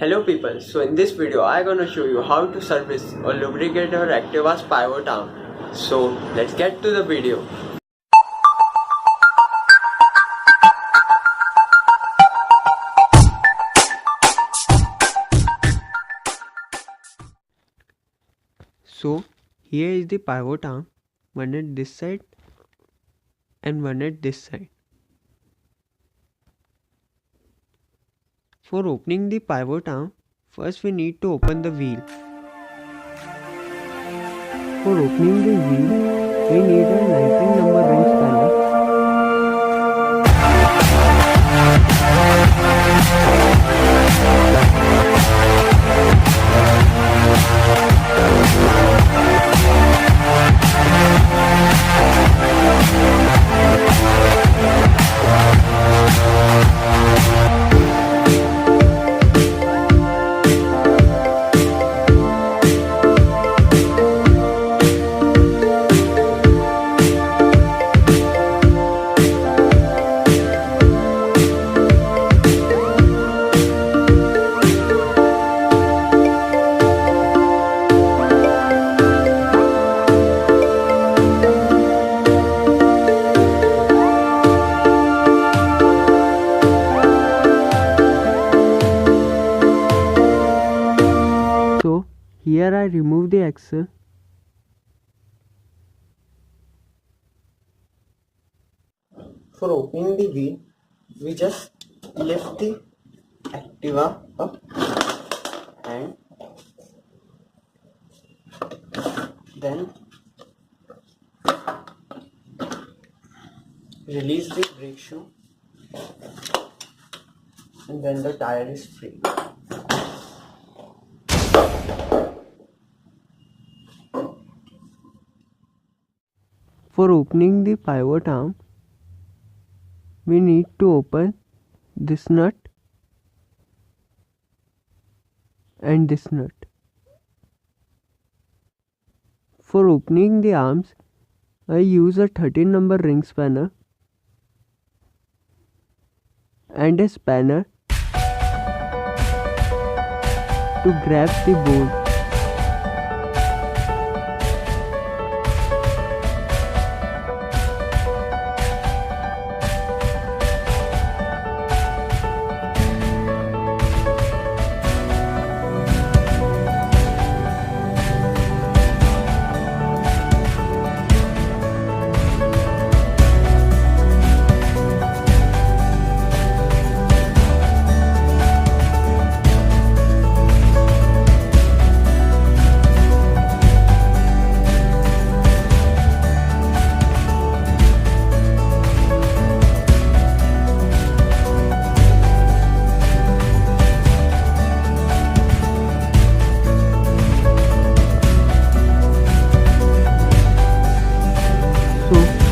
Hello people, so in this video I'm gonna show you how to service or lubricate your Activa's pivot arm. So let's get to the video. So here is the pivot arm, one at this side and one at this side. For opening the pivot arm, first we need to open the wheel. For opening the wheel, we need a 19 number ring spanner. So here I remove the axle. For opening the wheel, we just lift the Activa up and then release the brake shoe, and then the tire is free. For opening the pivot arm, we need to open this nut and this nut. For opening the arms, I use a 13 number ring spanner and a spanner to grab the bolt.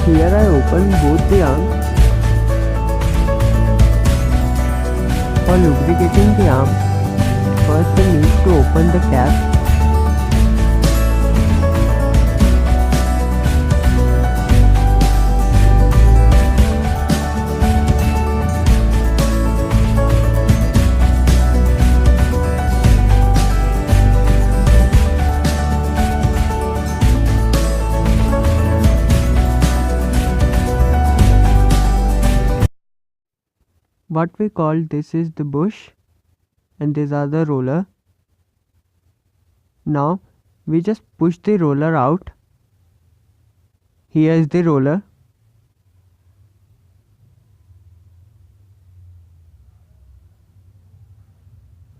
Here I open both the arms. For lubricating the arm, first we need to open the cap. What we call this is the bush and these are the roller. Now we just push the roller out. Here is the roller.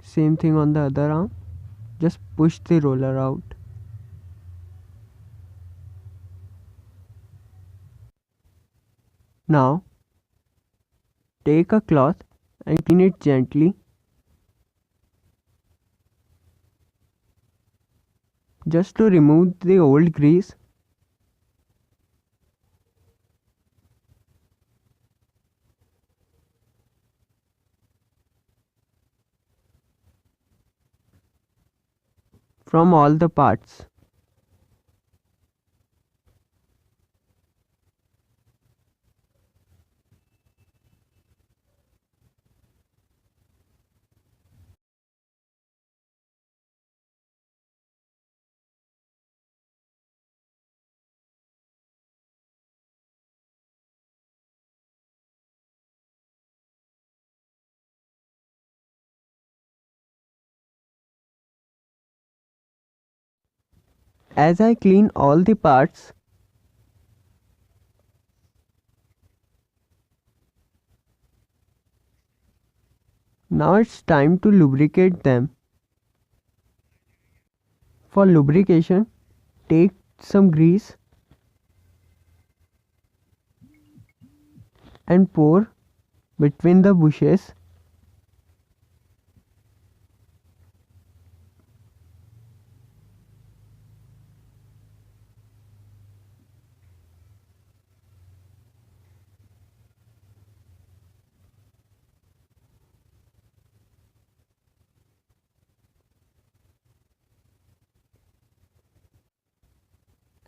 Same thing on the other arm. Just push the roller out. Now take a cloth and clean it gently. Just to remove the old grease. From all the parts. As I clean all the parts, now it's time to lubricate them. For lubrication, take some grease and pour between the bushes.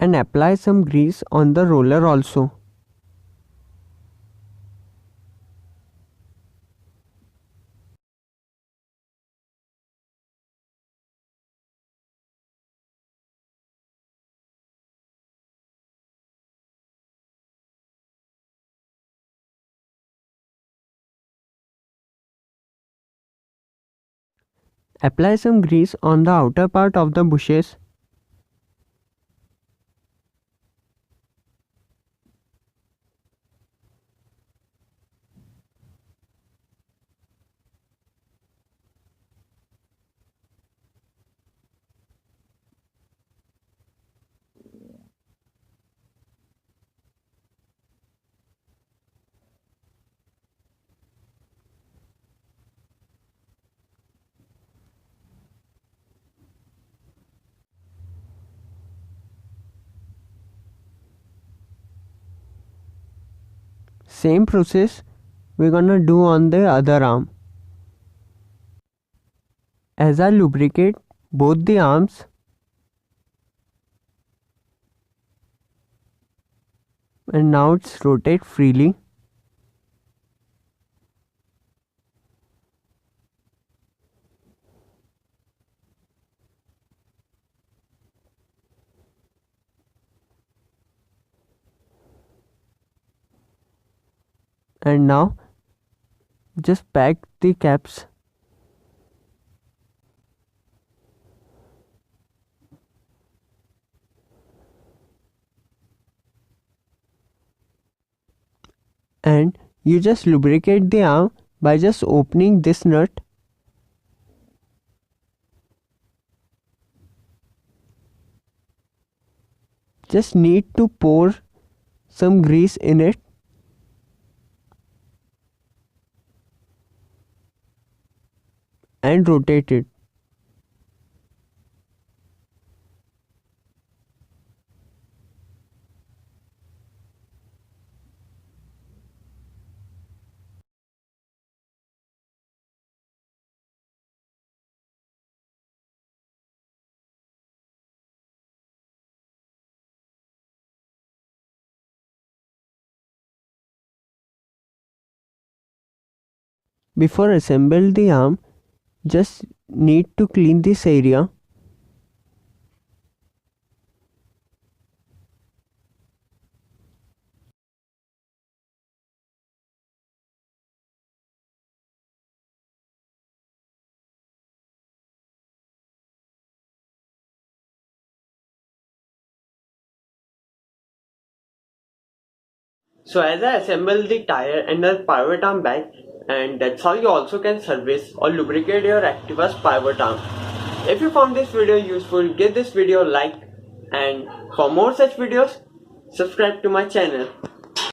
And apply some grease on the roller also. Apply some grease on the outer part of the bushes. Same process we're gonna do on the other arm. As I lubricate both the arms, and now it's rotate freely. And now just pack the caps. And you just lubricate the arm by just opening this nut. Just need to pour some grease in it. And rotate it. Before assemble the arm, just need to clean this area. So as I assemble the tire and the pivot arm back, and that's how you also can service or lubricate your Activa's pivot arm. If you found this video useful, give this video a like, and for more such videos, subscribe to my channel.